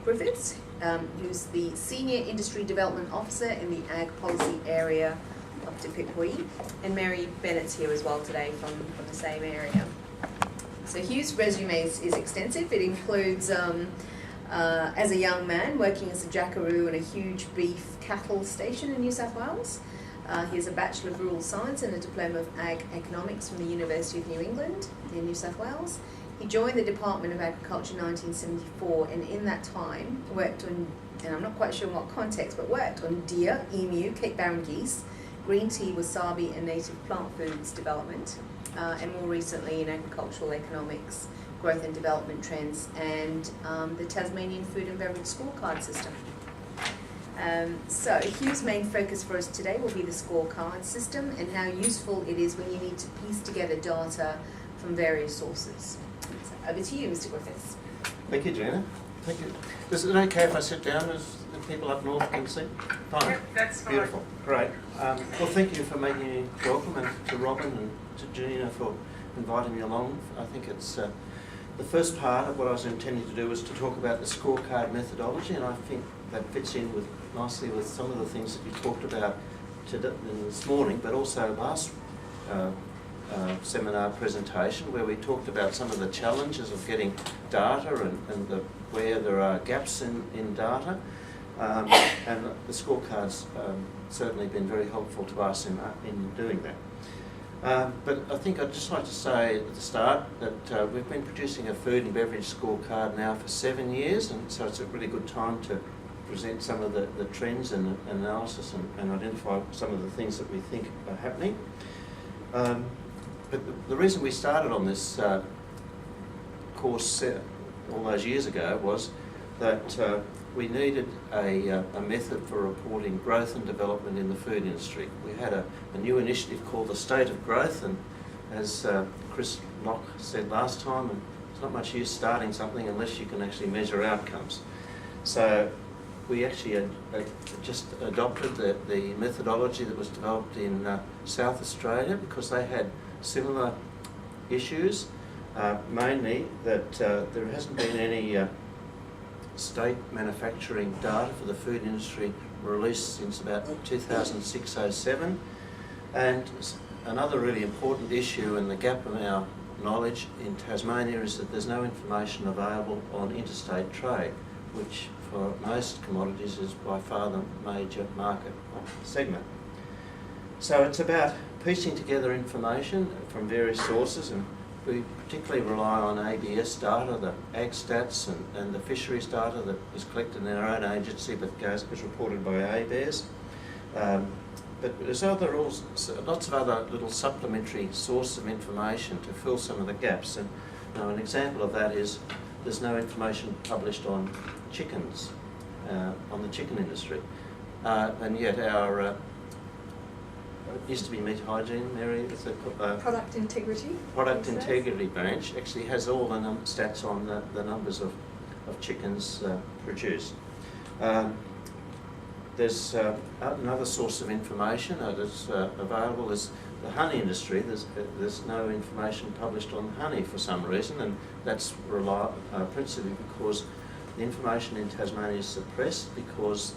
Griffiths, who's the Senior Industry Development Officer in the Ag Policy Area of Te Pikuhi, and Mary Bennett's here as well today from the same area. So Hugh's resume is extensive. It includes, as a young man, working as a jackaroo in a huge beef cattle station in New South Wales. He has a Bachelor of Rural Science and a Diploma of Ag Economics from the University of New England in New South Wales. He joined the Department of Agriculture in 1974, and in that time worked on, and I'm not quite sure in what context, but worked on deer, emu, Cape Barren geese, green tea, wasabi and native plant foods development, and more recently in agricultural economics, growth and development trends, and the Tasmanian food and beverage scorecard system. So Hugh's main focus for us today will be the scorecard system and how useful it is when you need to piece together data from various sources. So over to you, Mr. Griffiths. Thank you, Gina. Thank you. Is it okay if I sit down as the people up north can see? Fine. Yep, that's fine. Beautiful. Great. Well, thank you for making me welcome, and to Robin and to Gina for inviting me along. I think it's the first part of what I was intending to do was to talk about the scorecard methodology, and I think that fits in nicely with some of the things that you talked about this morning, but also last seminar presentation, where we talked about some of the challenges of getting data and where there are gaps in data. And the scorecard's certainly been very helpful to us in doing that. But I think I'd just like to say at the start that we've been producing a food and beverage scorecard now for 7 years, and so it's a really good time to present some of the trends and analysis and identify some of the things that we think are happening. But the reason we started on this course all those years ago was that we needed a method for reporting growth and development in the food industry. We had a new initiative called the State of Growth, and as Chris Locke said last time, it's not much use starting something unless you can actually measure outcomes. So we actually just adopted the methodology that was developed in South Australia, because they had similar issues, mainly that there hasn't been any state manufacturing data for the food industry released since about 2006-07, and another really important issue and the gap in our knowledge in Tasmania is that there's no information available on interstate trade, which for most commodities is by far the major market segment. So it's about piecing together information from various sources, and we particularly rely on ABS data, the ag stats and the fisheries data that is collected in our own agency but is reported by ABARES. But there's lots of other little supplementary sources of information to fill some of the gaps. And an example of that is there's no information published on chickens, on the chicken industry. And yet our it used to be meat hygiene, Mary. Product integrity. Product integrity branch actually has all the stats on the numbers of chickens produced. There's another source of information that's available is the honey industry. There's no information published on honey for some reason, and that's principally because the information in Tasmania is suppressed because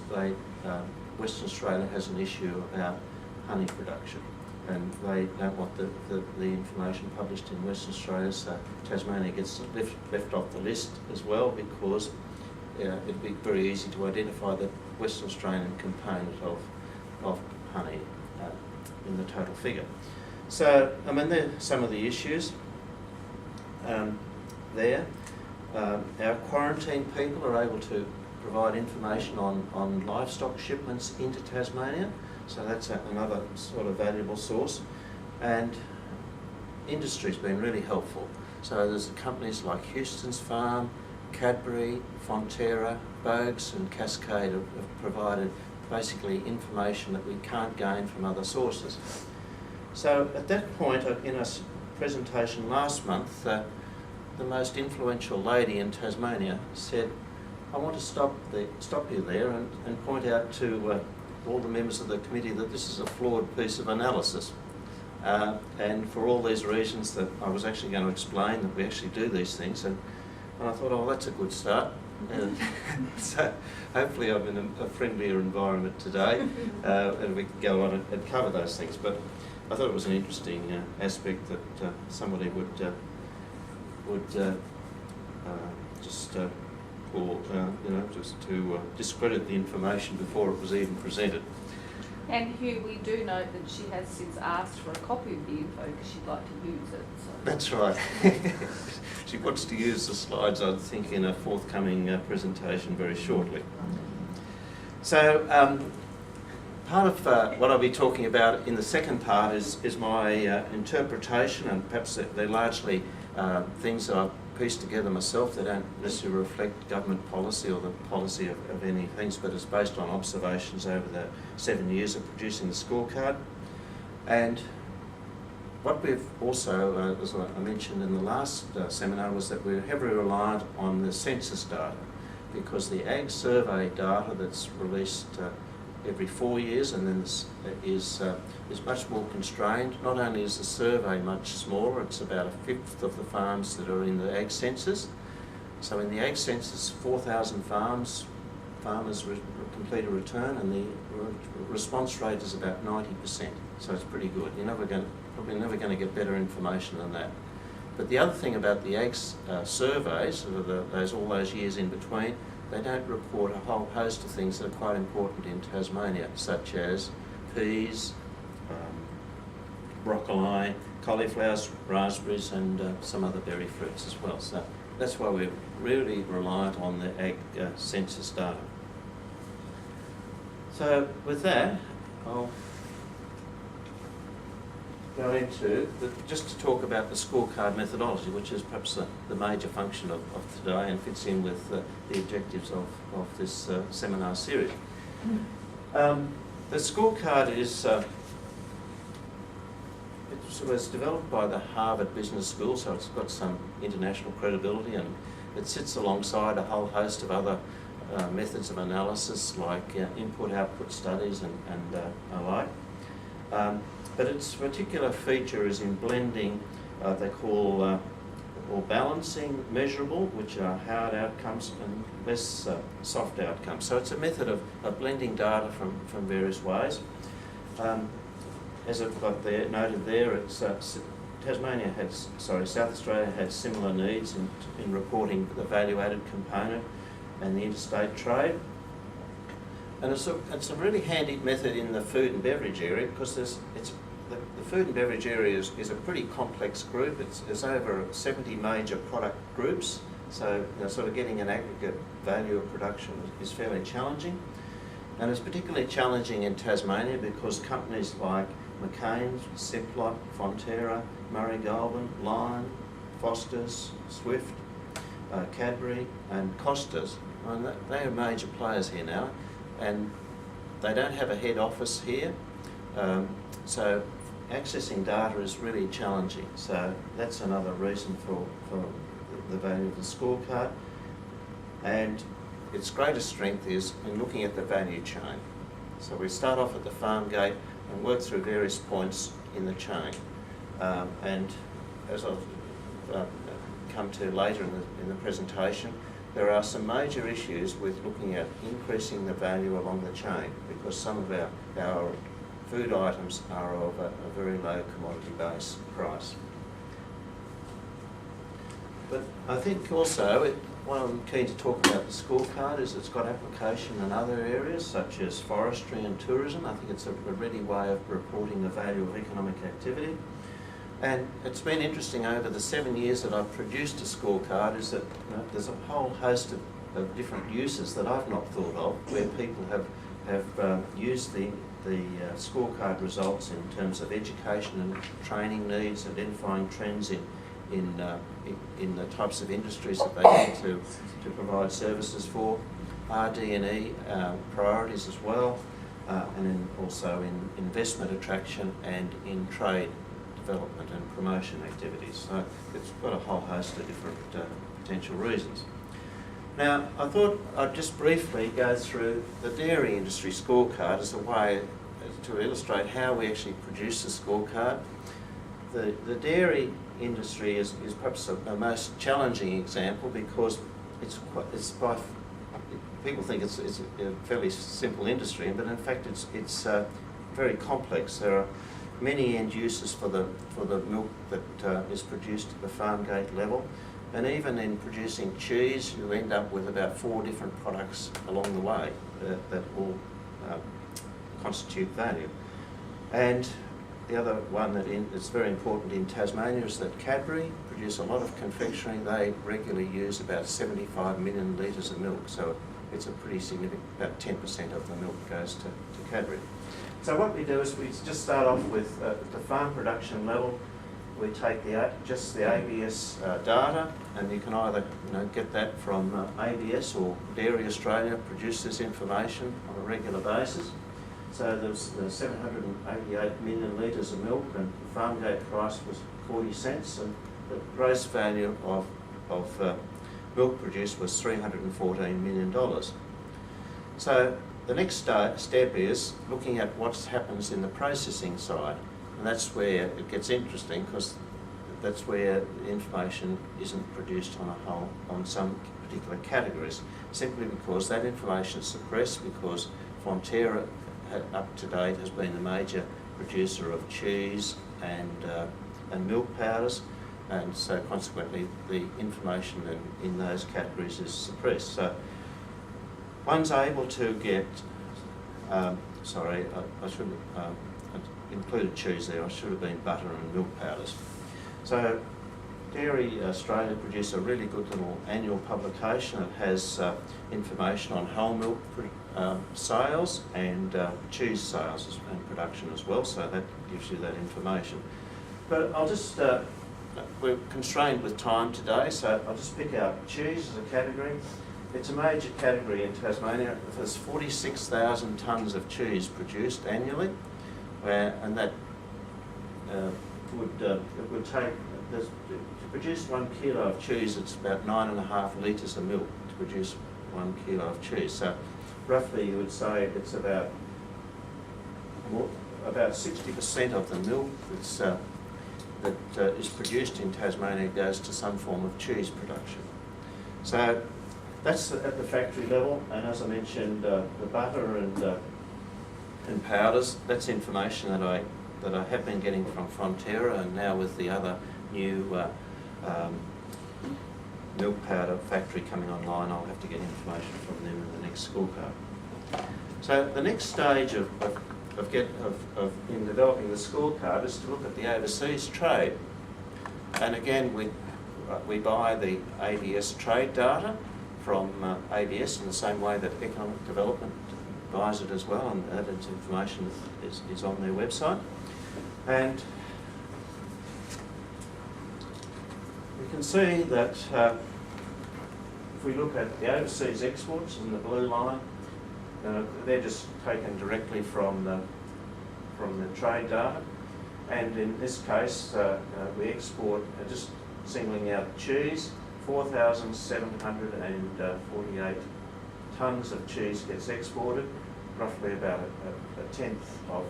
Western Australia has an issue about honey production, and they don't want the information published in Western Australia, so Tasmania gets left off the list as well, because it'd be very easy to identify the Western Australian component of honey in the total figure. So, I mean, there are some of the issues there. Our quarantine people are able to provide information on livestock shipments into Tasmania, so that's another sort of valuable source. And industry's been really helpful. So there's companies like Houston's Farm, Cadbury, Fonterra, Bogues and Cascade have provided basically information that we can't gain from other sources. So at that point in a presentation last month, the most influential lady in Tasmania said, I want to stop you there and point out to all the members of the committee that this is a flawed piece of analysis. And for all these reasons that I was actually going to explain that we actually do these things. And I thought, oh, that's a good start. So hopefully I'm in a friendlier environment today, and we can go on and cover those things. But I thought it was an interesting aspect that somebody would just or just to discredit the information before it was even presented. And Hugh, we do note that she has since asked for a copy of the info because she'd like to use it. So. That's right. She wants to use the slides, I think, in a forthcoming presentation very shortly. So part of what I'll be talking about in the second part is my interpretation, and perhaps they're largely things that I've pieced together myself. They don't necessarily reflect government policy or the policy of any things, but it's based on observations over the 7 years of producing the scorecard. And what we've also, as I mentioned in the last seminar, was that we're heavily reliant on the census data, because the Ag Survey data that's released every 4 years and then is much more constrained. Not only is the survey much smaller, it's about a fifth of the farms that are in the Ag Census. So in the Ag Census, 4,000 farmers complete a return, and the response rate is about 90%. So it's pretty good. You're probably never going to get better information than that. But the other thing about the Ag surveys, all those years in between, they don't report a whole host of things that are quite important in Tasmania, such as peas, broccoli, cauliflowers, raspberries, and some other berry fruits as well. So that's why we're really reliant on the Ag census data. So with that, I'll go into just to talk about the scorecard methodology, which is perhaps the major function of today and fits in with the objectives of this seminar series. The scorecard it was developed by the Harvard Business School, so it's got some international credibility, and it sits alongside a whole host of other methods of analysis like input-output studies and alike. But its particular feature is in blending, they call or balancing measurable, which are hard outcomes, and less soft outcomes. So it's a method of blending data from various ways. As I've got there, noted there, it's South Australia had similar needs in reporting the value-added component and the interstate trade. And it's a really handy method in the food and beverage area, because the food and beverage area is a pretty complex group. It's over 70 major product groups, so sort of getting an aggregate value of production is fairly challenging. And it's particularly challenging in Tasmania because companies like McCain's, Simplot, Fonterra, Murray Goulburn, Lion, Foster's, Swift, Cadbury and Costa's, they are major players here now, and they don't have a head office here, so accessing data is really challenging. So that's another reason for the value of the scorecard. And its greatest strength is in looking at the value chain. So we start off at the farm gate and work through various points in the chain. And as I've come to later in the presentation, there are some major issues with looking at increasing the value along the chain, because some of our food items are of a very low commodity base price. But I think also, what I'm keen to talk about the scorecard is it's got application in other areas such as forestry and tourism. I think it's a ready way of reporting the value of economic activity. And it's been interesting over the 7 years that I've produced a scorecard is that there's a whole host of different uses that I've not thought of, where people have used the scorecard results in terms of education and training needs, identifying trends in the types of industries that they need to provide services for, RD&E priorities as well, and also in investment attraction and in trade development and promotion activities. So it's got a whole host of different potential reasons. Now, I thought I'd just briefly go through the dairy industry scorecard as a way to illustrate how we actually produce the scorecard. The dairy industry is perhaps a most challenging example, because people think it's a fairly simple industry, but in fact it's very complex. There are many end uses for the milk that is produced at the farm gate level, and even in producing cheese, you end up with about 4 different products along the way that all constitute value. And the other one that is very important in Tasmania is that Cadbury produce a lot of confectionery. They regularly use about 75 million litres of milk, so it's a pretty significant, about 10% of the milk goes to Cadbury. So what we do is we just start off with the farm production level. We take just the ABS data, and you can either get that from ABS or Dairy Australia produce this information on a regular basis. So there's 788 million litres of milk, and the farm gate price was 40 cents, and the gross value of milk produced was $314 million. So the next step is looking at what happens in the processing side, and that's where it gets interesting, because that's where the information isn't produced on a whole, on some particular categories, simply because that information is suppressed, because Fonterra up to date has been the major producer of cheese and milk powders, and so consequently the information in those categories is suppressed. So one's able to get, I should have included cheese there, I should have been butter and milk powders. So Dairy Australia produce a really good little annual publication that has information on whole milk sales and cheese sales and production as well, so that gives you that information. But I'll just, we're constrained with time today, so I'll just pick out cheese as a category. It's a major category in Tasmania. There's 46,000 tonnes of cheese produced annually, and that it would take, to produce 1 kilo of cheese, it's about 9.5 litres of milk to produce 1 kilo of cheese. So roughly you would say it's about 60% of the milk that is produced in Tasmania goes to some form of cheese production. So that's at the factory level, and as I mentioned, the butter and powders, that's information that I have been getting from Fonterra, and now with the other new milk powder factory coming online, I'll have to get information from them in the next ScoreCard. So the next stage in developing the ScoreCard is to look at the overseas trade, and again we buy the ABS trade data from ABS in the same way that Economic Development buys it as well, and that information is on their website. And we can see that if we look at the overseas exports in the blue line, they're just taken directly from the trade data, and in this case we export, just singling out cheese, 4,748 tonnes of cheese gets exported, roughly about a tenth of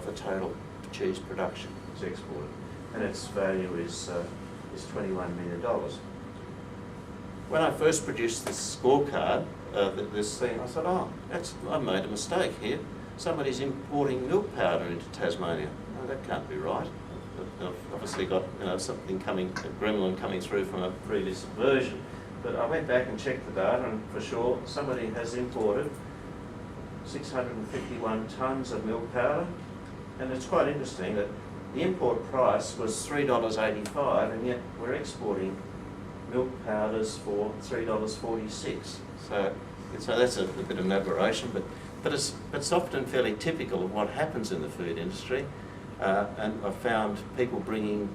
the total cheese production is exported, and its value is $21 million. When I first produced this ScoreCard, this thing, I thought, I've made a mistake here. Somebody's importing milk powder into Tasmania. No, that can't be right. I've obviously got something a gremlin coming through from a previous version. But I went back and checked the data, and for sure somebody has imported 651 tonnes of milk powder, and it's quite interesting that the import price was $3.85, and yet we're exporting milk powders for $3.46. So that's a bit of an aberration, but it's often fairly typical of what happens in the food industry. And I've found people bringing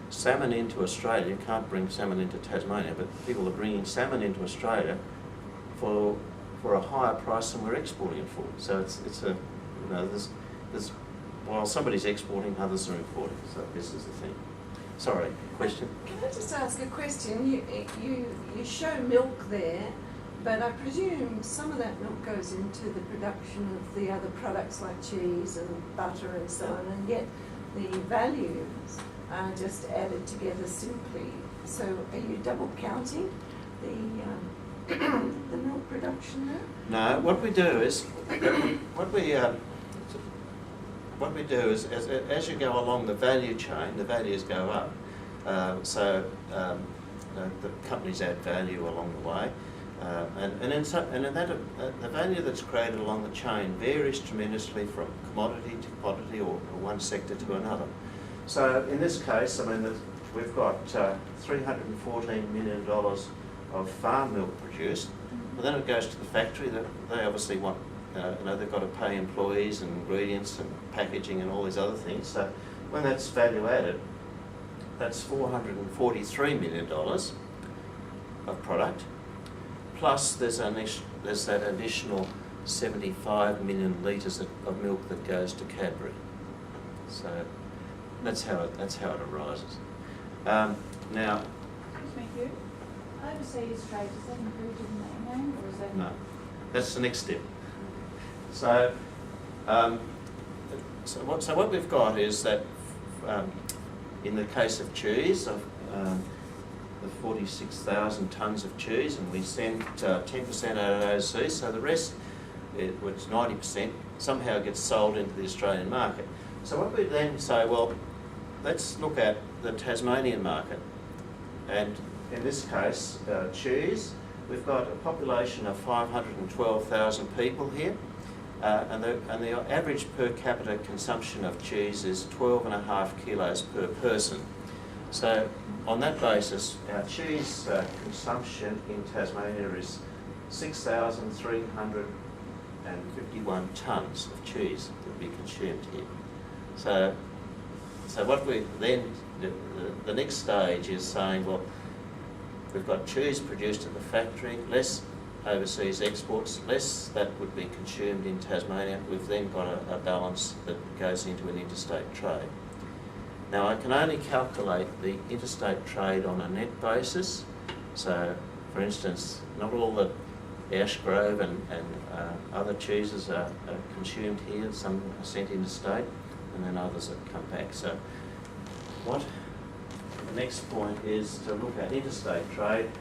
salmon into Australia. You can't bring salmon into Tasmania, but people are bringing salmon into Australia for a higher price than we're exporting it for. So it's a there's while somebody's exporting, others are importing. So this is the thing. Sorry, question? Can I just ask a question? You show milk there, but I presume some of that milk goes into the production of the other products like cheese and butter and so on, and yet the values are just added together simply. So are you double counting the milk production there? No, what we do is, as you go along the value chain, the values go up. The companies add value along the way, the value that's created along the chain varies tremendously from commodity to commodity or one sector to another. So in this case, I mean, we've got $314 million of farm milk produced. But then it goes to the factory. They obviously want, they've got to pay employees and ingredients and packaging and all these other things. So when that's value added, that's $443 million of product. Plus there's that additional 75 million litres of milk that goes to Cadbury. So that's how it arises. Now, Excuse me, Hugh. Overseas trade, is that included in that name, or is that? no, that's the next step. So what we've got is that in the case of cheese, the 46,000 tonnes of cheese, and we send 10% out of overseas, so the rest, which is 90%, somehow gets sold into the Australian market. So what we then say, well, let's look at the Tasmanian market, and in this case, cheese, we've got a population of 512,000 people here, and the average per capita consumption of cheese is 12.5 kilos per person. So on that basis, our cheese consumption in Tasmania is 6,351 tonnes of cheese that we consumed here. So what we then, the next stage is saying, well, we've got cheese produced at the factory, less overseas exports, less that would be consumed in Tasmania. We've then got a balance that goes into an interstate trade. Now, I can only calculate the interstate trade on a net basis. So, for instance, not all the Ashgrove and other cheeses are consumed here. Some are sent interstate, and then others that come back. So, the next point is to look at interstate trade,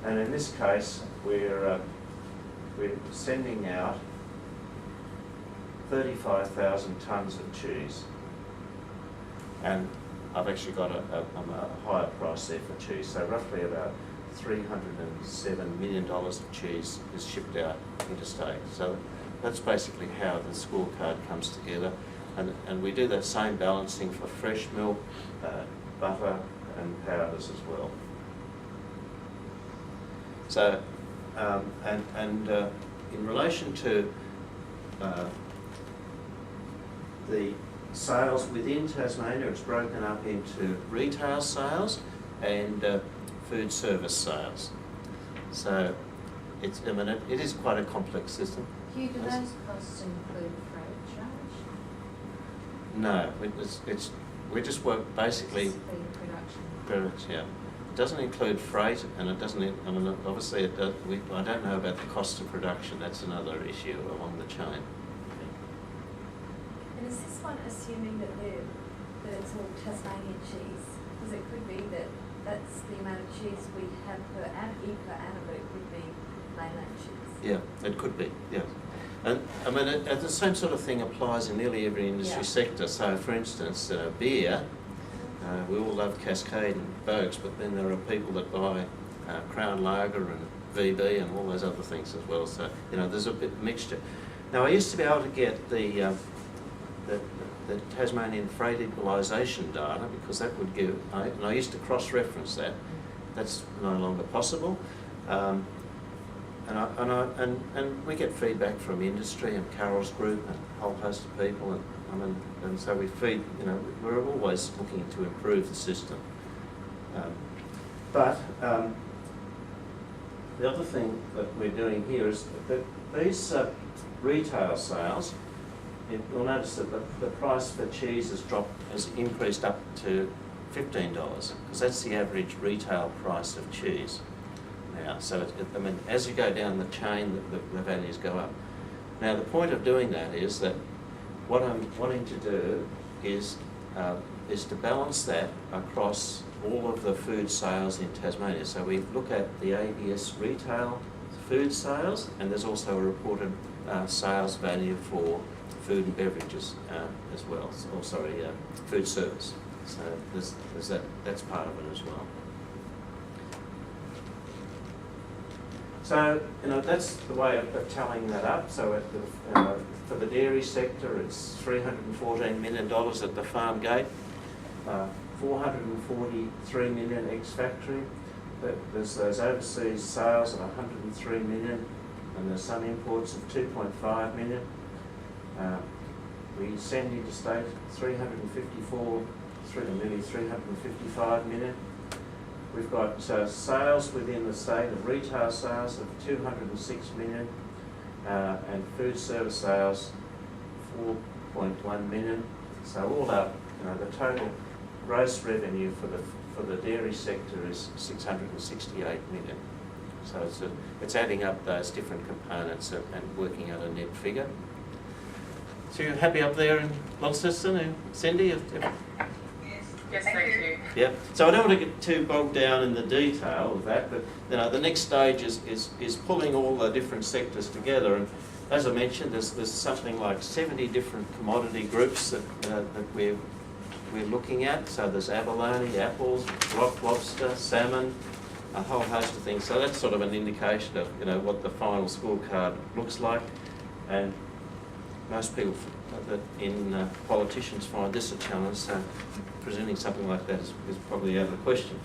and in this case, we're sending out 35,000 tonnes of cheese. And I've actually got a higher price there for cheese, so roughly about $307 million of cheese is shipped out interstate. So that's basically how the scorecard comes together. And we do that same balancing for fresh milk, butter and powders as well. So, in relation to the sales within Tasmania, it's broken up into retail sales and food service sales. So it is quite a complex system. Hugh, do those costs include freight charge? No, we just work basically. It's the production. Yeah, it doesn't include freight, and it doesn't. Obviously, it does. I don't know about the cost of production. That's another issue along the chain. And is this one assuming that it's all Tasmanian cheese? Because it could be that that's the amount of cheese we have per annum, but it could be mainland cheese. Yeah, it could be, yeah. And I mean, the same sort of thing applies in nearly every industry sector. So, for instance, beer, we all love Cascade and Bogues, but then there are people that buy Crown Lager and VB and all those other things as well. So, there's a bit of mixture. Now, I used to be able to get the Tasmanian freight equalisation data, because that would give, and I used to cross-reference that. That's no longer possible. And we get feedback from industry and Carol's group and a whole host of people, and so we feed. We're always looking to improve the system. But the other thing that we're doing here is that these retail sales, you'll notice that the price for cheese has increased up to $15, because that's the average retail price of cheese now. So, as you go down the chain, the values go up. Now, the point of doing that is that what I'm wanting to do is to balance that across all of the food sales in Tasmania. So we look at the ABS retail food sales, and there's also a reported sales value for food and beverages as well, food service. So there's that's part of it as well. So, that's the way of tallying that up. So for the dairy sector, it's $314 million at the farm gate, 443 million ex-factory. There's those overseas sales of 103 million, and there's some imports of 2.5 million. We send interstate nearly 355 million. We've got sales within the state of retail sales of 206 million, and food service sales 4.1 million. So all up, the total gross revenue for the dairy sector is 668 million. So it's adding up those different components and working out a net figure. So you happy up there in Launceston and Cindy? Yes, thank you. Yeah. So I don't want to get too bogged down in the detail of that, but the next stage is pulling all the different sectors together. And as I mentioned, there's something like 70 different commodity groups that we're looking at. So there's abalone, apples, rock lobster, salmon, a whole host of things. So that's sort of an indication of what the final scorecard looks like. And most people in politicians find this a challenge. So presenting something like that is probably out of the question.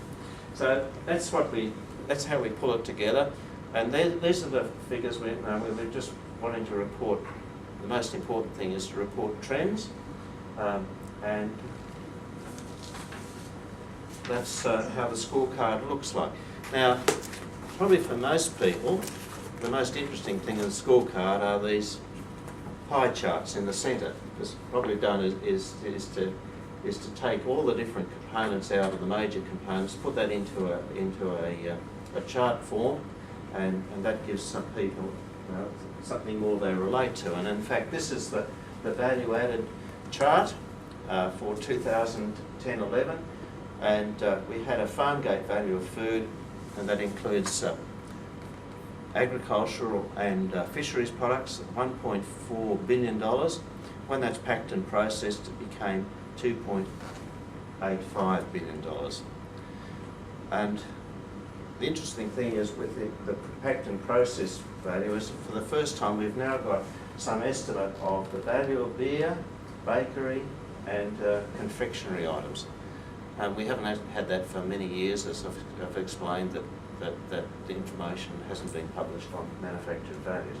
So that's how we pull it together, and these are the figures we're just wanting to report. The most important thing is to report trends, and that's how the scorecard looks like. Now, probably for most people, the most interesting thing in the scorecard are these pie charts in the centre, because what we've done is to take all the different components out of the major components, put that into a chart form, and that gives some people something more they relate to. And in fact, this is the value added chart for 2010-11, and we had a farm gate value of food, and that includes agricultural and fisheries products, $1.4 billion. When that's packed and processed, it became $2.85 billion. And the interesting thing is with the packed and processed value is for the first time we've now got some estimate of the value of beer, bakery and confectionery items. We haven't had that for many years, as I've explained, that the information hasn't been published on manufactured values.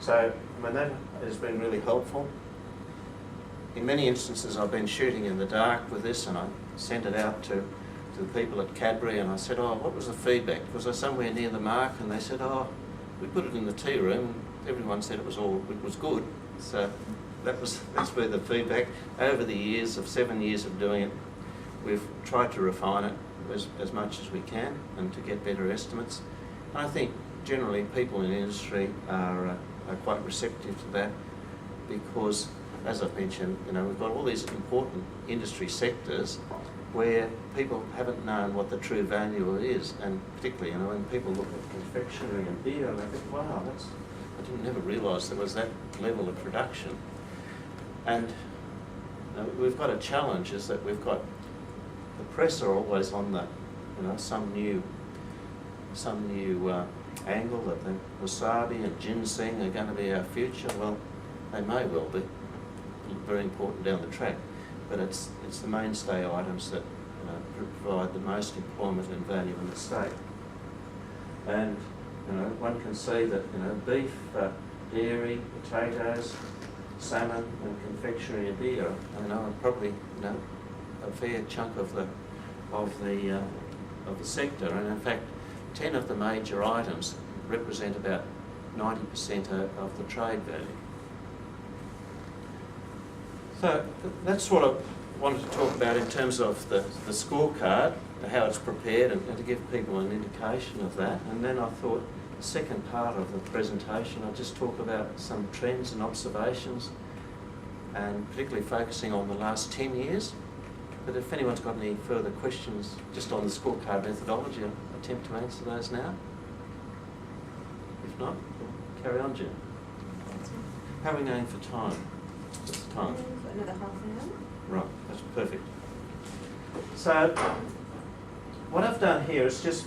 So that has been really helpful. In many instances I've been shooting in the dark with this, and I sent it out to the people at Cadbury, and I said, what was the feedback? Was I somewhere near the mark? And they said, we put it in the tea room, and everyone said it was good. So that's where the feedback. Over the years of 7 years of doing it, we've tried to refine it as much as we can and to get better estimates. And I think generally people in the industry are quite receptive to that, because as I've mentioned, we've got all these important industry sectors where people haven't known what the true value is, and particularly, when people look at confectionery and beer, they think, wow, I never realised there was that level of production. And we've got a challenge, is that we've got the press are always on the, some new angle that the wasabi and ginseng are going to be our future. Well, they may well be very important down the track, but it's the mainstay items that provide the most employment and value in the state. And one can see that beef, dairy, potatoes, salmon, and confectionery and beer are probably a fair chunk of the sector. And in fact, 10 of the major items represent about 90% of the trade value. So that's what I wanted to talk about in terms of the scorecard, how it's prepared, and to give people an indication of that. And then I thought the second part of the presentation, I'll just talk about some trends and observations, and particularly focusing on the last 10 years. But if anyone's got any further questions just on the scorecard methodology, I'll attempt to answer those now. If not, we'll carry on, Jim. How are we going for time? What's the time? Another half an hour. Right, that's perfect. So, what I've done here is just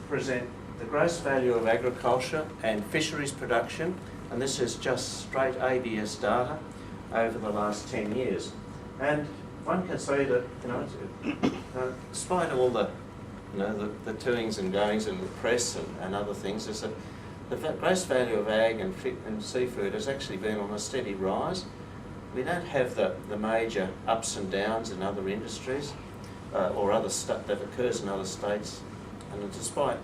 present the gross value of agriculture and fisheries production, and this is just straight ABS data over the last 10 years. And one can say that, despite all the, the toings and goings in the press and other things, is that the gross value of ag and seafood has actually been on a steady rise. We don't have the major ups and downs in other industries or other stuff that occurs in other states. And despite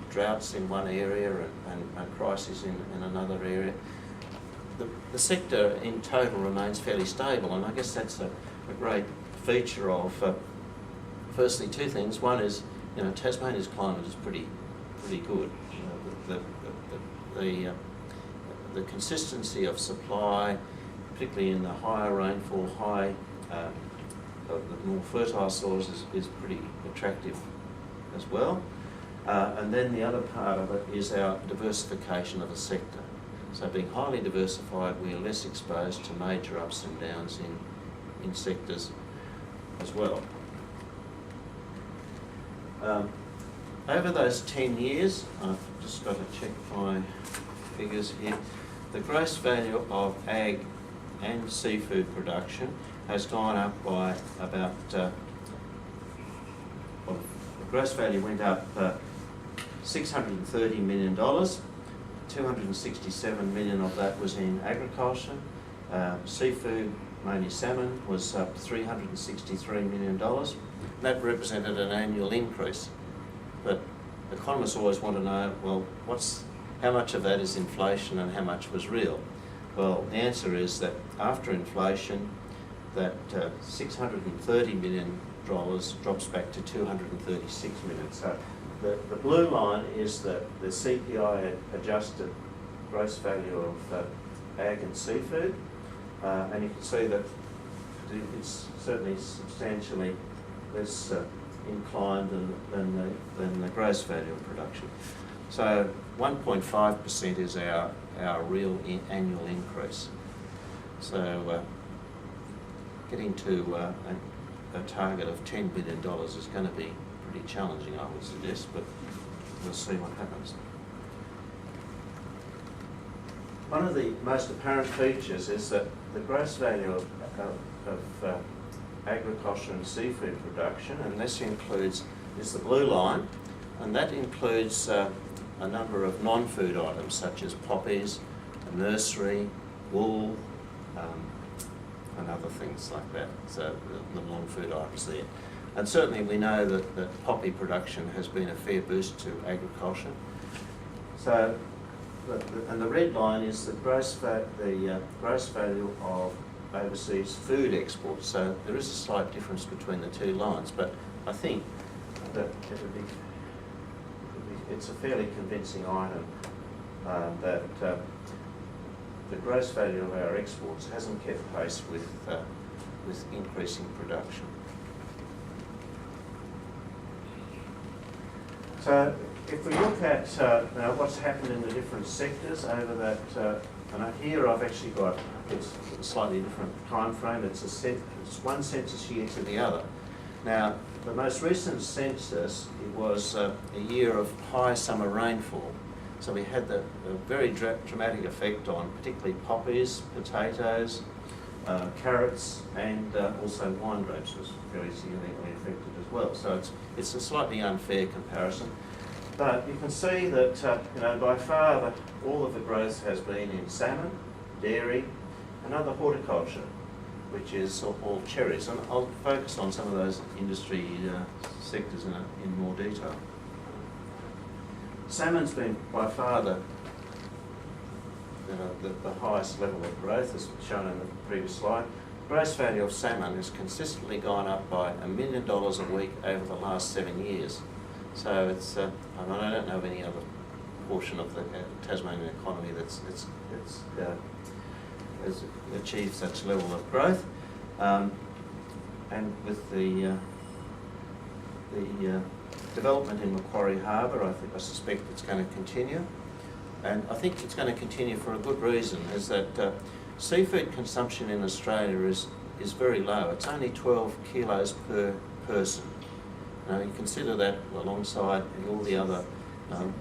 droughts in one area and crises in another area, the sector in total remains fairly stable. And I guess that's a great feature of, firstly, two things. One is, Tasmania's climate is pretty good. The consistency of supply, particularly in the higher rainfall, the more fertile soils, is pretty attractive as well. And then the other part of it is our diversification of the sector. So being highly diversified, we are less exposed to major ups and downs in sectors as well. Over those 10 years, I've just got to check my figures here, the gross value of ag and seafood production has gone up by about, the gross value went up $630 million. 267 million of that was in agriculture. Seafood, mainly salmon, was up $363 million. That represented an annual increase. But economists always want to know, well, how much of that is inflation and how much was real? Well, the answer is that after inflation, that $630 million drops back to $236 million. So the blue line is the CPI adjusted gross value of ag and seafood, and you can see that it's certainly substantially less inclined than the gross value of production. So 1.5% is our real annual increase. So getting to a target of $10 billion is going to be pretty challenging, I would suggest, but we'll see what happens. One of the most apparent features is that the gross value of agriculture and seafood production, and this is the blue line, and that includes a number of non-food items such as poppies, a nursery, wool, and other things like that. So the non-food items there. And certainly we know that poppy production has been a fair boost to agriculture. So, and the red line is the gross value of overseas food exports. So there is a slight difference between the two lines, but I think that it's a fairly convincing item that the gross value of our exports hasn't kept pace with increasing production. So if we look at now what's happened in the different sectors over that, and here I've actually got it's a slightly different time frame. It's one census year to the other. Now the most recent census, it was a year of high summer rainfall. So we had a very dramatic effect on particularly poppies, potatoes, carrots, and also wine grapes was very significantly affected as well. So it's a slightly unfair comparison. But you can see that by far all of the growth has been in salmon, dairy, and other horticulture, which is all cherries. And I'll focus on some of those industry sectors in more detail. Salmon's been by far the highest level of growth, as shown in the previous slide. Gross value of salmon has consistently gone up by $1 million a week over the last 7 years. So it's, I don't know of any other portion of the Tasmanian economy that's has achieved such level of growth. And with the development in Macquarie Harbour, I suspect it's going to continue. and I think it's going to continue for a good reason, is that seafood consumption in Australia is very low. It's only 12 kilos per person. Now you consider that alongside all the other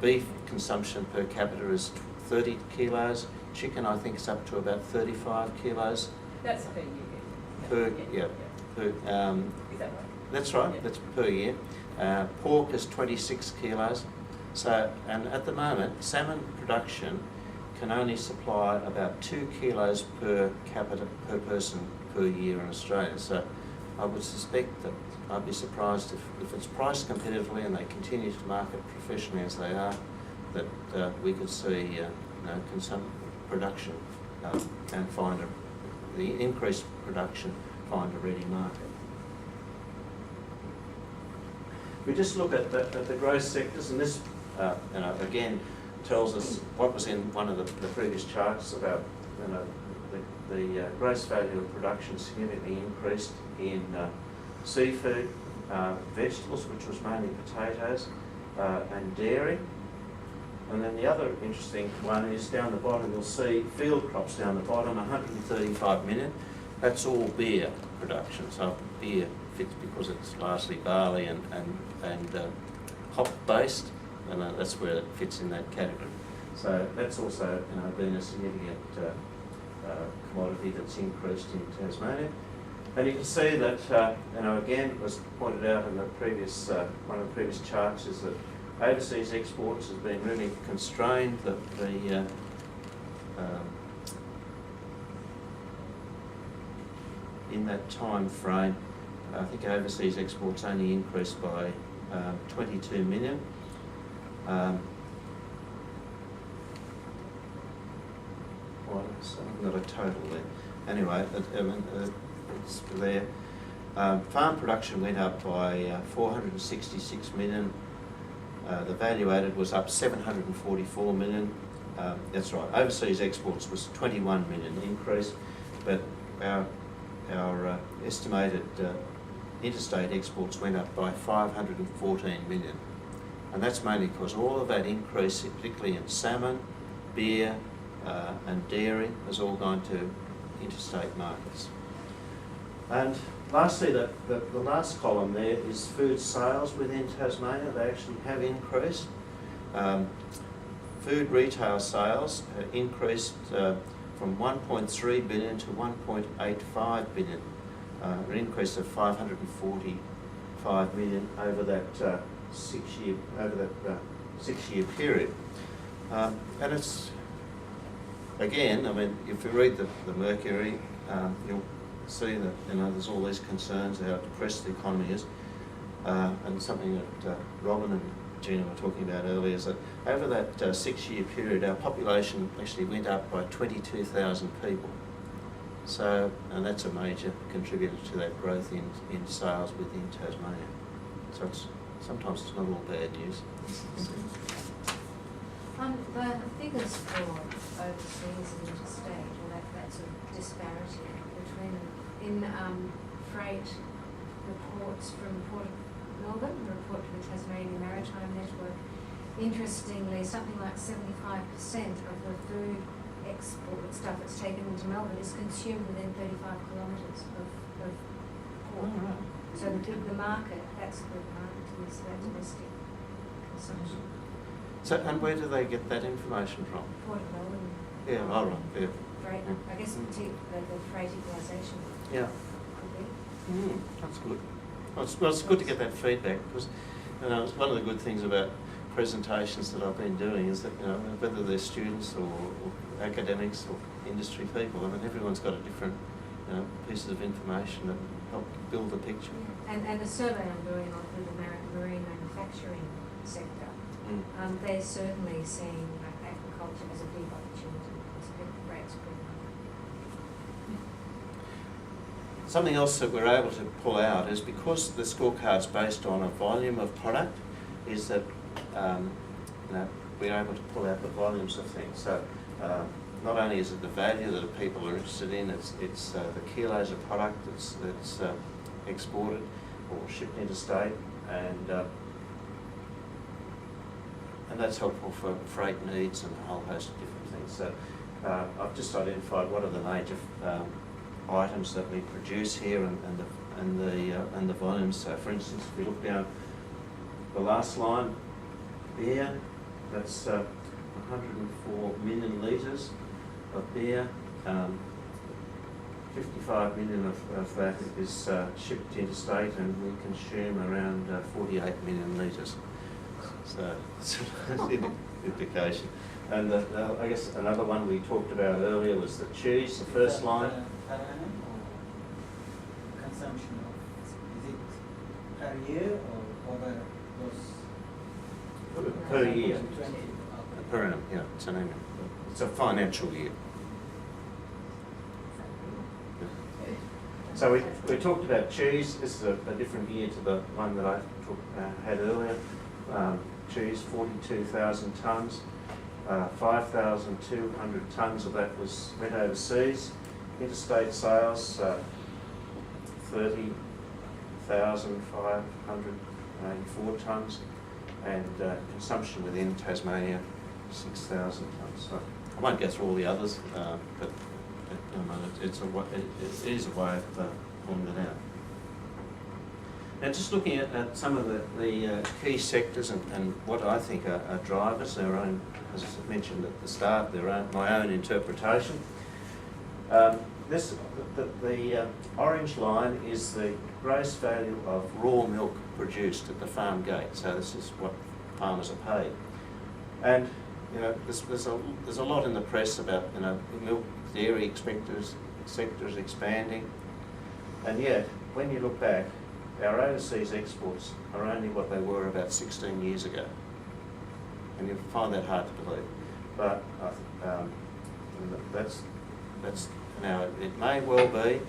beef consumption per capita is 30 kilos. Chicken, I think, is up to about 35 kilos. That's per year. Per, yeah. Per, Is that right? that's right, Yeah. that's per year. Pork is 26 kilos. So, and at the moment, salmon production can only supply about 2 kilos per capita per person per year in Australia. So I would suspect that I'd be surprised if it's priced competitively and they continue to market professionally as they are, that we could see production and find the increased production find a ready market. We just look at the growth sectors, and this again tells us what was in one of the previous charts about the gross value of production significantly increased in seafood, vegetables, which was mainly potatoes, and dairy. And then the other interesting one is down the bottom, you'll see field crops down the bottom, 135 million. That's all beer production. So beer fits because it's largely barley and hop based, and that's where it fits in that category. So that's also been a significant commodity that's increased in Tasmania. And you can see that again, it was pointed out in the previous one of the previous charts, is that overseas exports has been really constrained. In that time frame, I think overseas exports only increased by 22 million. Well, I've got a total there. Anyway, it's there. Farm production went up by 466 million. The value added was up 744 million. That's right. Overseas exports was 21 million increase, but our estimated interstate exports went up by 514 million, and that's mainly because all of that increase, particularly in salmon, beer, and dairy, has all gone to interstate markets. And lastly, the last column there is food sales within Tasmania. They actually have increased. Food retail sales increased from 1.3 billion to 1.85 billion, an increase of 545 million over that 6 year period. And it's, again, I mean, if you read the Mercury, you'll see that there's all these concerns how depressed the economy is, and something that Robin and Gina were talking about earlier is that over that 6 year period, our population actually went up by 22,000 people. So, and that's a major contributor to that growth in sales within Tasmania. So sometimes it's not all bad news. The figures for overseas and interstate, or that sort of disparity between freight reports from Port of Melbourne, the report to the Tasmanian Maritime Network, interestingly, something like 75% of the food export stuff that's taken into Melbourne is consumed within 35 kilometres of port. Oh, right. So the market, that's the market, is that domestic consumption. So, and where do they get that information from? Port of Melbourne. Yeah, all right, yeah. Freight, I guess the freight utilisation Yeah. could be. That's good. Well, it's good to get that feedback, because one of the good things about presentations that I've been doing is that whether they're students or academics or industry people, I mean, everyone's got a different pieces of information that help build the picture. And the survey I'm doing on the marine manufacturing sector, they're certainly seeing agriculture as a big opportunity. It's a big great spring. Something else that we're able to pull out is, because the scorecard's based on a volume of product, is that we're able to pull out the volumes of things. So not only is it the value that people are interested in, it's the kilos of product that's exported or shipped interstate, and and that's helpful for freight needs and a whole host of different things. So I've just identified what are the major items that we produce here and the volumes. So for instance, if we look down the last line, beer, that's 104 million litres of beer. 55 million of that is shipped interstate, and we consume around 48 million litres. So it's an indication. And I guess another one we talked about earlier was the cheese, the first line. Per annum or consumption of, is it per year or over those? Per year. 20? Per annum, yeah, it's an annum. It's a financial year. So we talked about cheese. This is a different year to the one that I had earlier. Cheese, 42,000 tonnes. 5,200 tonnes of that went overseas. Interstate sales, 30,584 tonnes. And consumption within Tasmania, 6,000 tonnes. So I won't go through all the others, but it is a way of pulling it out. Now, just looking at some of the key sectors and what I think are drivers, their own, as I mentioned at the start, my own interpretation. The orange line is the gross value of raw milk produced at the farm gate. So this is what farmers are paid. And there's a lot in the press about the milk dairy sectors expanding, and yet when you look back, our overseas exports are only what they were about 16 years ago, and you find that hard to believe. But that's now it may well be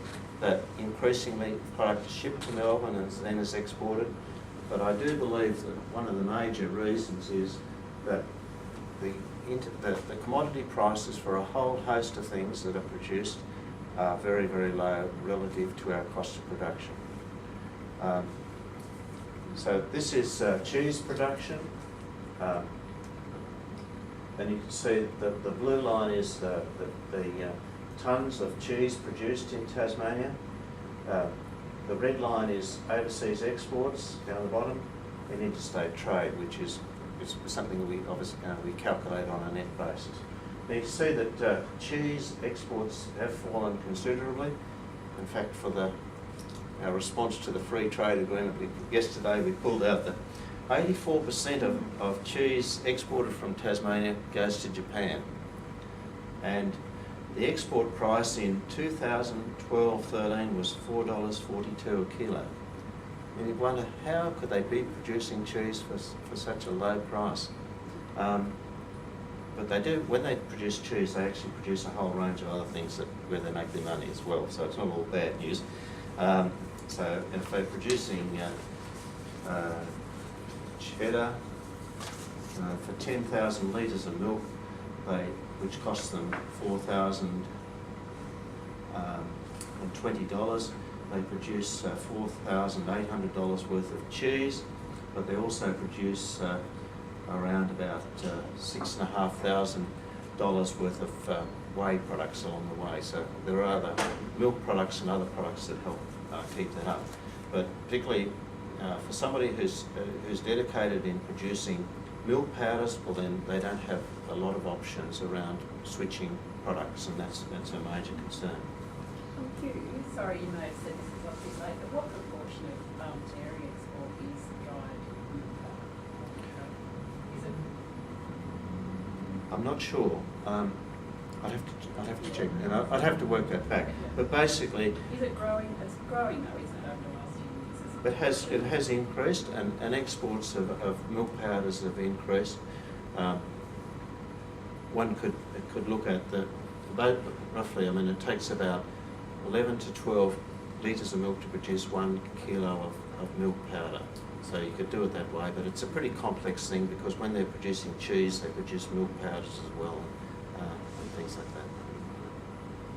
that increasingly product is shipped to Melbourne and then is exported, but I do believe that one of the major reasons is that the commodity prices for a whole host of things that are produced are very, very low relative to our cost of production. So this is cheese production, and you can see that the blue line is the tonnes of cheese produced in Tasmania. The red line is overseas exports down the bottom, and interstate trade, which is something that we obviously we calculate on a net basis. Now you can see that cheese exports have fallen considerably. In fact, for our response to the free trade agreement yesterday, we pulled out that 84% of cheese exported from Tasmania goes to Japan. And the export price in 2012-13 was $4.42 a kilo. And you wonder, how could they be producing cheese for such a low price? But they do, when they produce cheese, they actually produce a whole range of other things where they make their money as well. So it's not all bad news. So if they're producing cheddar for 10,000 litres of milk, which costs them $4,020, they produce $4,800 worth of cheese, but they also produce around about $6,500 worth of whey products along the way. So there are other milk products and other products that help keep that up. But particularly for somebody who's dedicated in producing milk powders, well then they don't have a lot of options around switching products, and that's a major concern. Sorry, you may have said this is a bit late, but what proportion of dairy export is dried milk powder? Is it? I'm not sure. I'd have to check, and I'd have to work that back. But basically, Is it growing? It's growing though, isn't it, over the last few years? it has increased, and exports of milk powders have increased. One could look at about roughly. I mean, it takes about 11 to 12 litres of milk to produce 1 kilo of milk powder. So you could do it that way, but it's a pretty complex thing because when they're producing cheese, they produce milk powders as well, and things like that.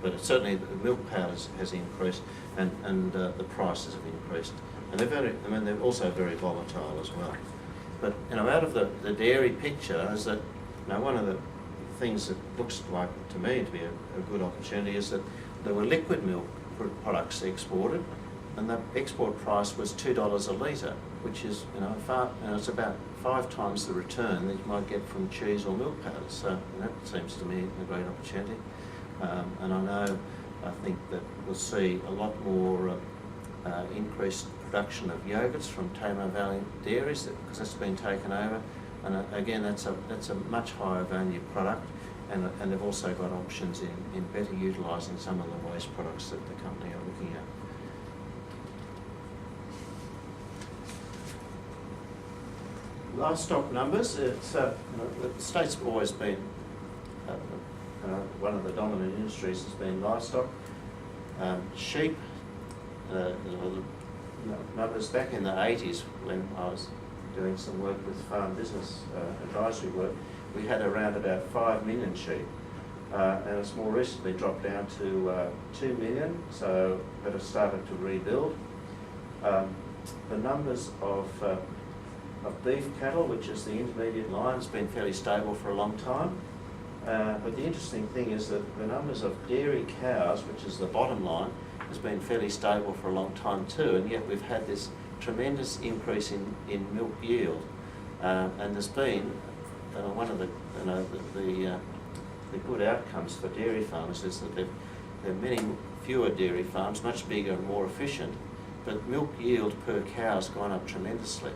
But certainly the milk powders has increased, and the prices have increased, and they're also very volatile as well. But out of the dairy picture is that one of the things that looks like to me to be a good opportunity is that there were liquid milk products exported, and the export price was $2 a litre, which is it's about 5 times the return that you might get from cheese or milk powders. So that seems to me a great opportunity. And I think that we'll see a lot more increased production of yogurts from Tamar Valley dairies because that's been taken over. And again, that's a much higher value product, and they've also got options in better utilising some of the waste products that the company are looking at. Livestock numbers. It's the state's always been one of the dominant industries has been livestock. Sheep. Numbers back in the 80s when I was doing some work with farm business advisory work, we had around about 5 million sheep, and it's more recently dropped down to 2 million, so that has started to rebuild. The numbers of beef cattle, which is the intermediate line, has been fairly stable for a long time. But the interesting thing is that the numbers of dairy cows, which is the bottom line, has been fairly stable for a long time too, and yet we've had this tremendous increase in milk yield. And there's been one of the good outcomes for dairy farmers is that there are many fewer dairy farms, much bigger and more efficient, but milk yield per cow has gone up tremendously,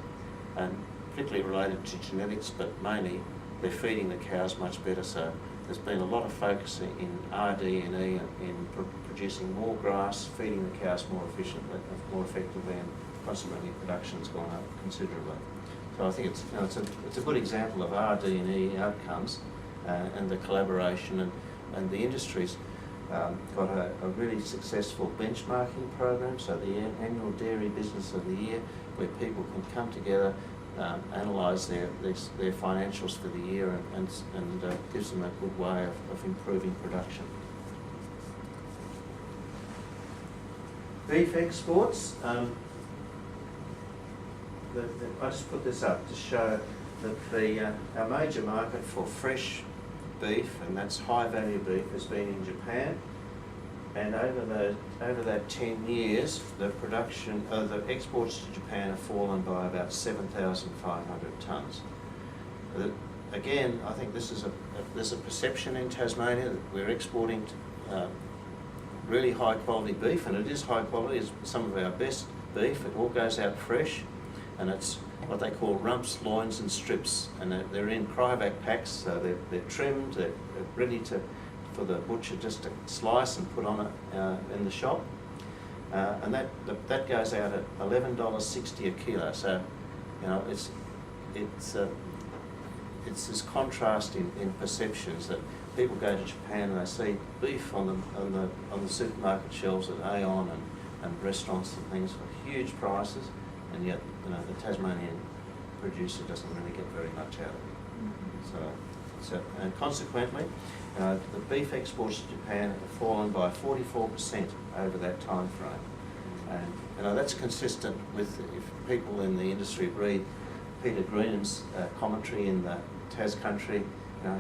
and particularly related to genetics, but mainly they're feeding the cows much better. So there's been a lot of focus in RD&E in producing more grass, feeding the cows more efficiently, more effectively, and consequently production's gone up considerably. So I think it's a good example of RD&E outcomes and the collaboration, and the industry's got a really successful benchmarking program. So the annual Dairy Business of the Year, where people can come together, analyse their financials for the year, and gives them a good way of improving production. Beef exports. I just put this up to show that our major market for fresh beef, and that's high value beef, has been in Japan. And over that 10 years, the exports to Japan have fallen by about 7,500 tonnes. Again, I think there's a perception in Tasmania that we're exporting really high quality beef, and it is high quality. It's some of our best beef. It all goes out fresh, and it's what they call rumps, loins and strips, and they're in cryovac packs, so they're trimmed, they're ready for the butcher just to slice and put on it in the shop, and that goes out at $11.60 a kilo. So it's this contrast in perceptions that people go to Japan and they see beef on the supermarket shelves at Aeon and restaurants and things for huge prices, and yet the Tasmanian producer doesn't really get very much out of it. So and consequently, the beef exports to Japan have fallen by 44% over that time frame, and that's consistent with, if people in the industry read Peter Greenham's commentary in the Tas Country,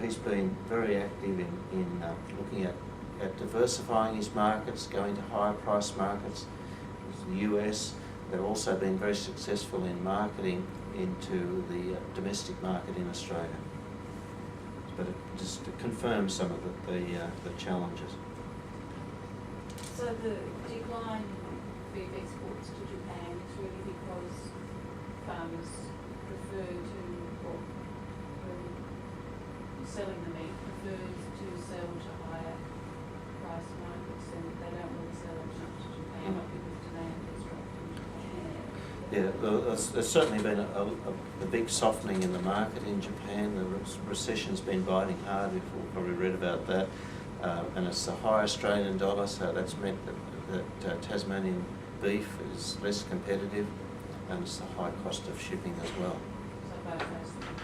he's been very active in looking at diversifying his markets, going to higher price markets. The US, they've also been very successful in marketing into the domestic market in Australia. But it just confirms some of the challenges. So the decline in beef exports to Japan is really because farmers prefer to, or selling the meat prefers to sell to higher price markets, and they don't really sell as much to Japan, not because demand has dropped in Japan. Yeah, well, there's certainly been a big softening in the market in Japan. The recession's been biting hard. You've probably read about that. And it's the high Australian dollar, so that's meant that Tasmanian beef is less competitive, and it's the high cost of shipping as well. So both those things.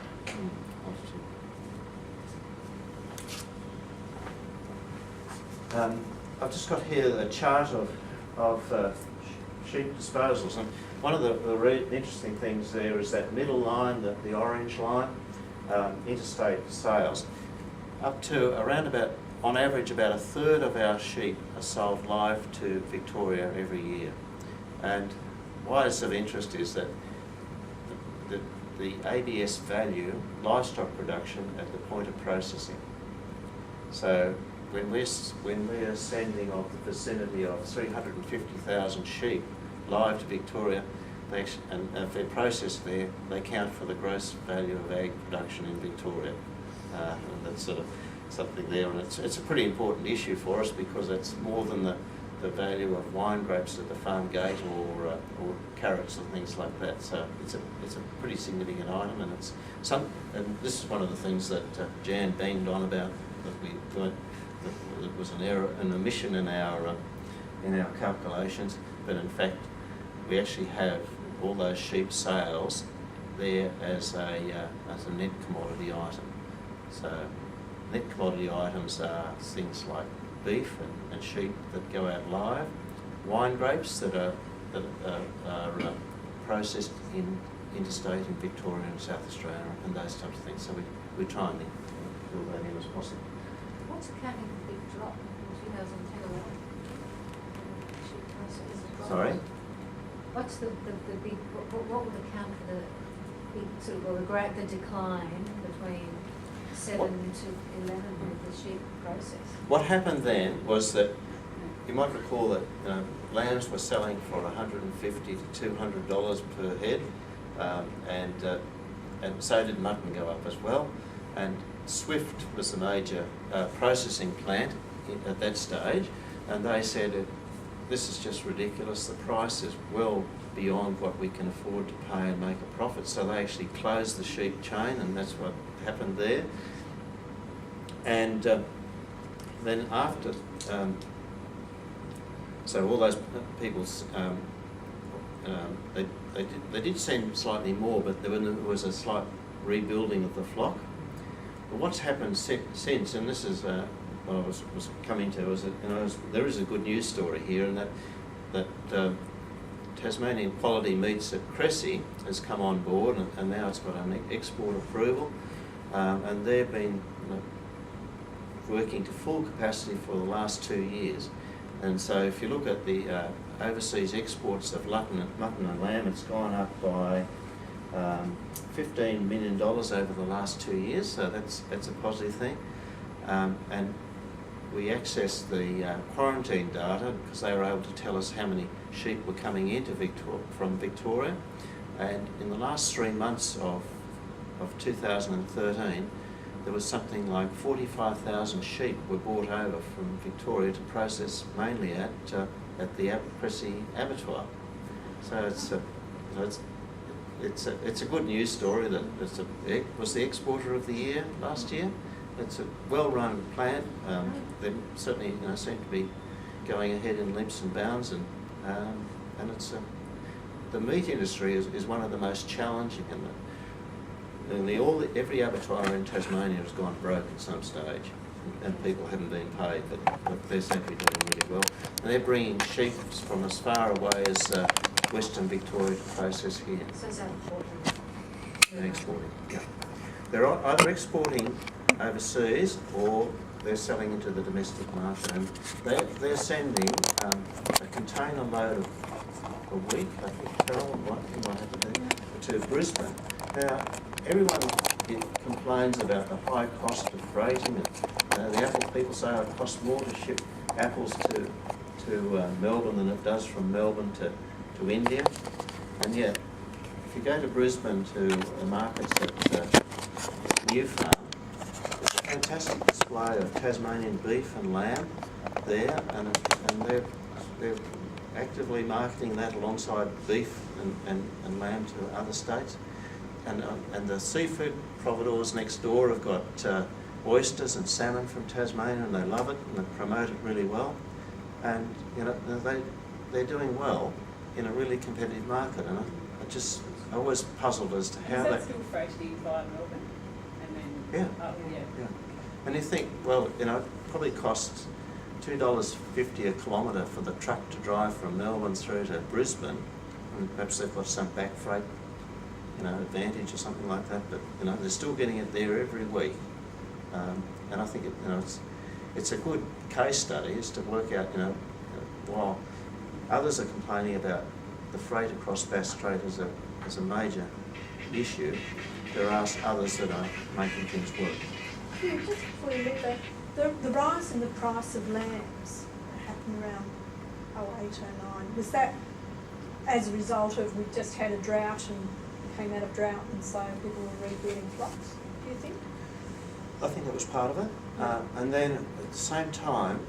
I've just got here a chart of sheep disposals, and one of the interesting things there is that middle line, the orange line, interstate sales. Up to around about, on average, about a third of our sheep are sold live to Victoria every year. And why it's of interest is that the ABS value livestock production at the point of processing. So when we're sending of the vicinity of 350,000 sheep live to Victoria, and if they're processed there, they count for the gross value of ag production in Victoria. And that's sort of something there, and it's a pretty important issue for us because it's more than the value of wine grapes at the farm gate or carrots and things like that. So it's a pretty significant item, and and this is one of the things that Jan banged on about, that we thought that it was an error, an omission in our calculations, but in fact we actually have all those sheep sales there as a net commodity item. So net commodity items are things like beef and sheep that go out live, wine grapes that are processed interstate in Victoria and South Australia, and those types of things. So we try and build that in as possible. What's accounting for the big drop in 2010 or what? Sheep prices drop? Sorry? What's the big, what would account for the big sort of, or the decline between 7 to 11 with the sheep process? What happened then was that you might recall that lambs were selling for $150 to $200 per head, and so did mutton go up as well. And Swift was the major processing plant at that stage, and they said, this is just ridiculous, the price is well beyond what we can afford to pay and make a profit. So they actually closed the sheep chain, and that's what happened there. And then after, so all those people, they did send slightly more, but there was a slight rebuilding of the flock. But what's happened since, and this is what I was coming to, is that there is a good news story here, and that Tasmanian Quality Meats at Cressy has come on board, and now it's got an export approval, and they've been working to full capacity for the last 2 years. And so if you look at the overseas exports of mutton and lamb, it's gone up by $15 million over the last 2 years, so that's a positive thing. And we accessed the quarantine data because they were able to tell us how many sheep were coming into from Victoria. And in the last 3 months of 2013, there was something like 45,000 sheep were brought over from Victoria to process mainly at the Cressy abattoir. So it's a good news story that it was the exporter of the year last year. It's a well-run plant. They certainly seem to be going ahead in leaps and bounds, and it's the meat industry is one of the most challenging, every abattoir in Tasmania has gone broke at some stage, and people haven't been paid, but they seem to be doing really well. And they're bringing sheep from as far away as Western Victoria to process here. So is that important? They're exporting, yeah. They're either exporting overseas or they're selling into the domestic market, and they're sending a container load a week, I think Carol might have to do, to Brisbane. Now, everyone complains about the high cost of freighting. The apple people say it costs more to ship apples to Melbourne than it does from Melbourne to India. And yet, if you go to Brisbane to the markets at New Farm, there's a fantastic display of Tasmanian beef and lamb there, and they're actively marketing that alongside beef and lamb to other states. And the seafood providors next door have got oysters and salmon from Tasmania, and they love it and they promote it really well. And they're doing well in a really competitive market. And I always puzzled as to how that's still freighted via Melbourne, and then up, yeah. And you think, well, it probably costs $2.50 a kilometre for the truck to drive from Melbourne through to Brisbane. I and perhaps they've got some back freight, advantage or something like that. But they're still getting it there every week, and I think it's a good case study is to work out while others are complaining about the freight across Bass Strait as a major issue, there are others that are making things work. Yeah, just before you leave that, the rise in the price of lambs that happened around 08, 09, was that as a result of we just had a drought and came out of drought and so people were rebreeding flocks, do you think? I think that was part of it. And then at the same time,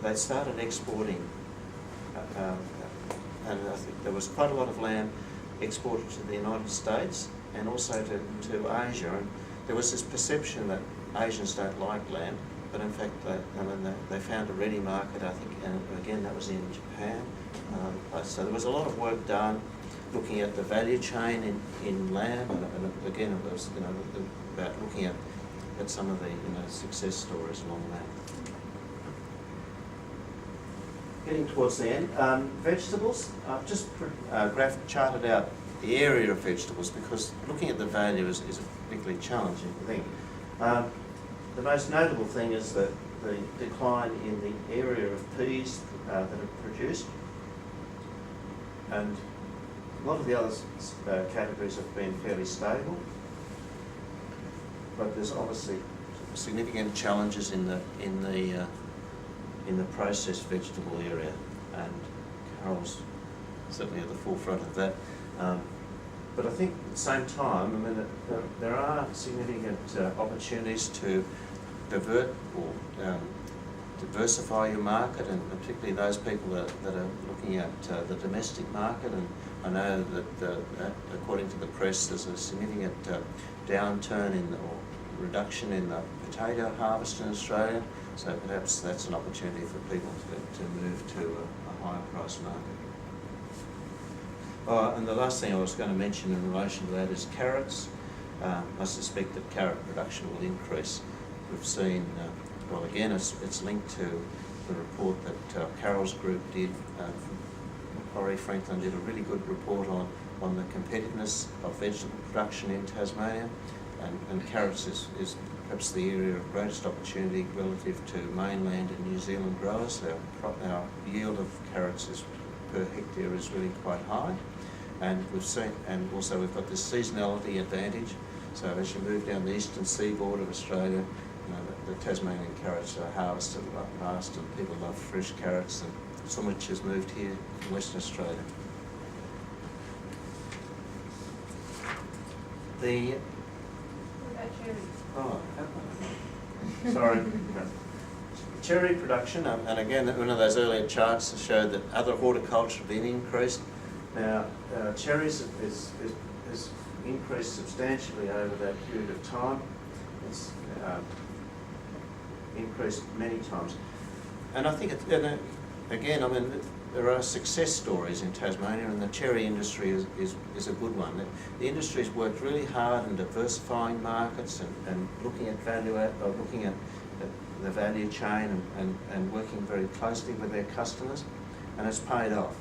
they started exporting, and I think there was quite a lot of lamb exported to the United States and also to Asia. And there was this perception that Asians don't like lamb, but in fact they found a ready market, I think, and again that was in Japan. So there was a lot of work done looking at the value chain in lamb, and again it was about looking at some of the success stories along that. Getting towards the end, vegetables. I've just charted out the area of vegetables because looking at the value is a particularly challenging thing. The most notable thing is the decline in the area of peas that are produced, and a lot of the other categories have been fairly stable, but there's obviously significant challenges in the processed vegetable area, and Carol's certainly at the forefront of that. But I think at the same time, there are significant opportunities to diversify your market, and particularly those people that are looking at the domestic market. And I know that according to the press, there's a significant downturn or reduction in the potato harvest in Australia. So perhaps that's an opportunity for people to move to a higher price market. And the last thing I was going to mention in relation to that is carrots. I suspect that carrot production will increase. We've seen, well again, it's linked to the report that Carol's group did. Macquarie Franklin did a really good report on the competitiveness of vegetable production in Tasmania, and carrots is perhaps the area of greatest opportunity relative to mainland and New Zealand growers. Our yield of carrots per hectare is really quite high, and also we've got this seasonality advantage. So as you move down the eastern seaboard of Australia, the Tasmanian carrots are harvested last, and people love fresh carrots, and some which has moved here from Western Australia. What about cherries? Oh, sorry. Cherry production, and again, one of those earlier charts showed that other horticulture have been increased. Now, cherries has increased substantially over that period of time. It's increased many times. And I think, again, there are success stories in Tasmania, and the cherry industry is a good one. The industry's worked really hard in diversifying markets and looking at looking at the value chain and working very closely with their customers, and it's paid off.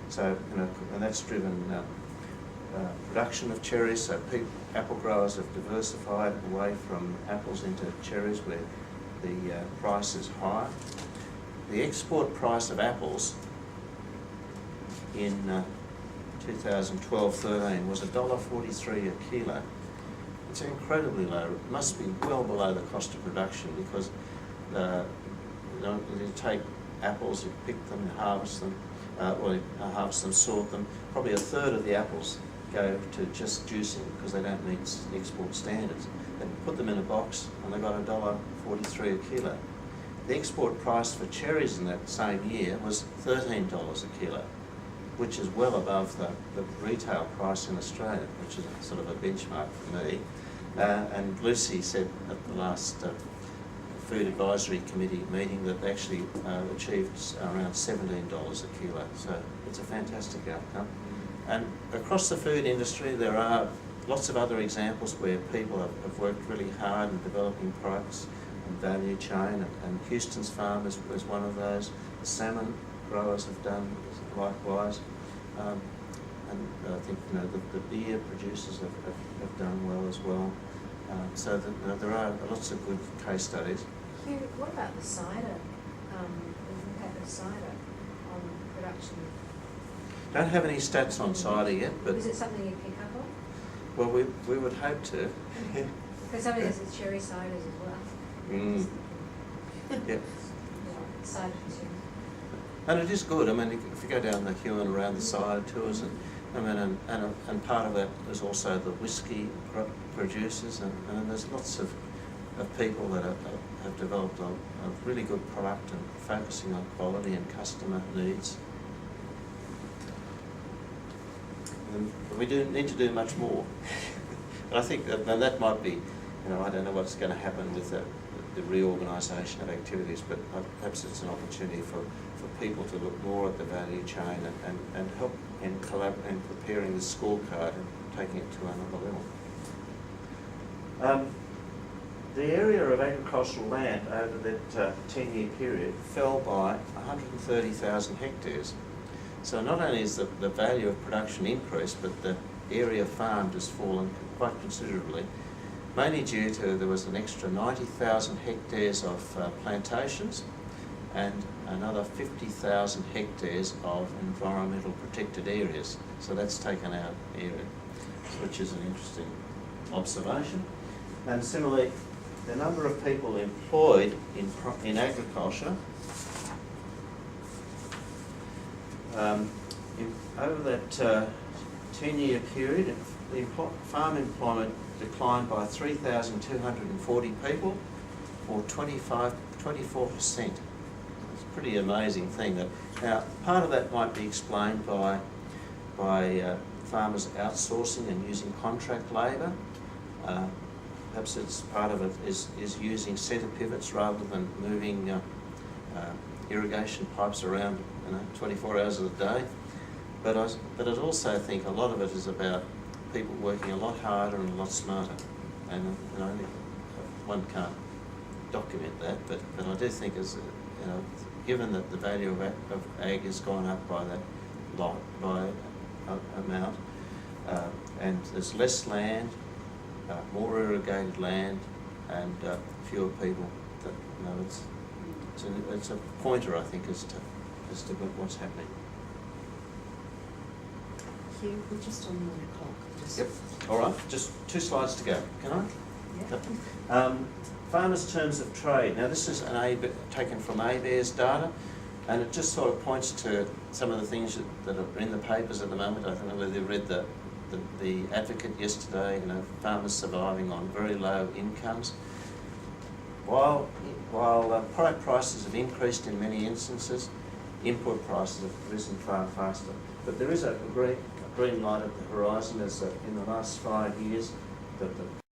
So, and that's driven production of cherries. So apple growers have diversified away from apples into cherries where the price is higher. The export price of apples in 2012-13 was $1.43 a kilo. It's incredibly low. It must be well below the cost of production, because you take apples, you pick them, you harvest them, sort them. Probably a third of the apples go to just juicing because they don't meet export standards. They put them in a box and they got $1.43 a kilo. The export price for cherries in that same year was $13 a kilo, which is well above the retail price in Australia, which is sort of a benchmark for me. And Lucy said at the last Food Advisory Committee meeting that they actually achieved around $17 a kilo. So it's a fantastic outcome. And across the food industry, there are lots of other examples where people have worked really hard in developing products and value chain, and Houston's farm is one of those. The salmon growers have done likewise. And I think the beer producers have done well as well. So that, there are lots of good case studies. Hugh, what about the cider? The impact of cider on production? Don't have any stats on cider yet, but Is it something you pick up on? well, we would hope to. Because some of those are cherry ciders as well. Mm. Yep. Cider consumers. And it is good. I mean, if you go down the hill and around the side tours, and I mean, and part of that is also the whiskey producers, and there's lots of people that have developed a really good product and focusing on quality and customer needs. And we do need to do much more. But I think that might be, I don't know what's going to happen with the reorganisation of activities, but perhaps it's an opportunity for people to look more at the value chain and help in preparing the scorecard and taking it to another level. The area of agricultural land over that 10-year period fell by 130,000 hectares. So not only is the value of production increased, but the area farmed has fallen quite considerably, mainly due to there was an extra 90,000 hectares of plantations and another 50,000 hectares of environmental protected areas. So that's taken out area, which is an interesting observation. And similarly, the number of people employed in agriculture over that 10-year period, the farm employment declined by 3,240 people, or 24%. It's a pretty amazing thing. Now, part of that might be explained by farmers outsourcing and using contract labour. Perhaps it's part of it is using centre pivots rather than moving irrigation pipes around 24 hours a day. But I also think a lot of it is about people working a lot harder and a lot smarter. And one can't document that, but I do think given that the value of ag has gone up by that amount, and there's less land, more irrigated land, and fewer people, that it's a pointer, I think, as to what's happening. Hugh, we're just on 9 o'clock. Yep. All right. Just 2 slides to go. Can I? Yeah. Yep. Farmers' terms of trade. Now, this is taken from ABARES data, and it just sort of points to some of the things that are in the papers at the moment. I don't know whether you read the Advocate yesterday. Farmers surviving on very low incomes. While product prices have increased in many instances, input prices have risen far faster. But there is a green light at the horizon as in the last 5 years that the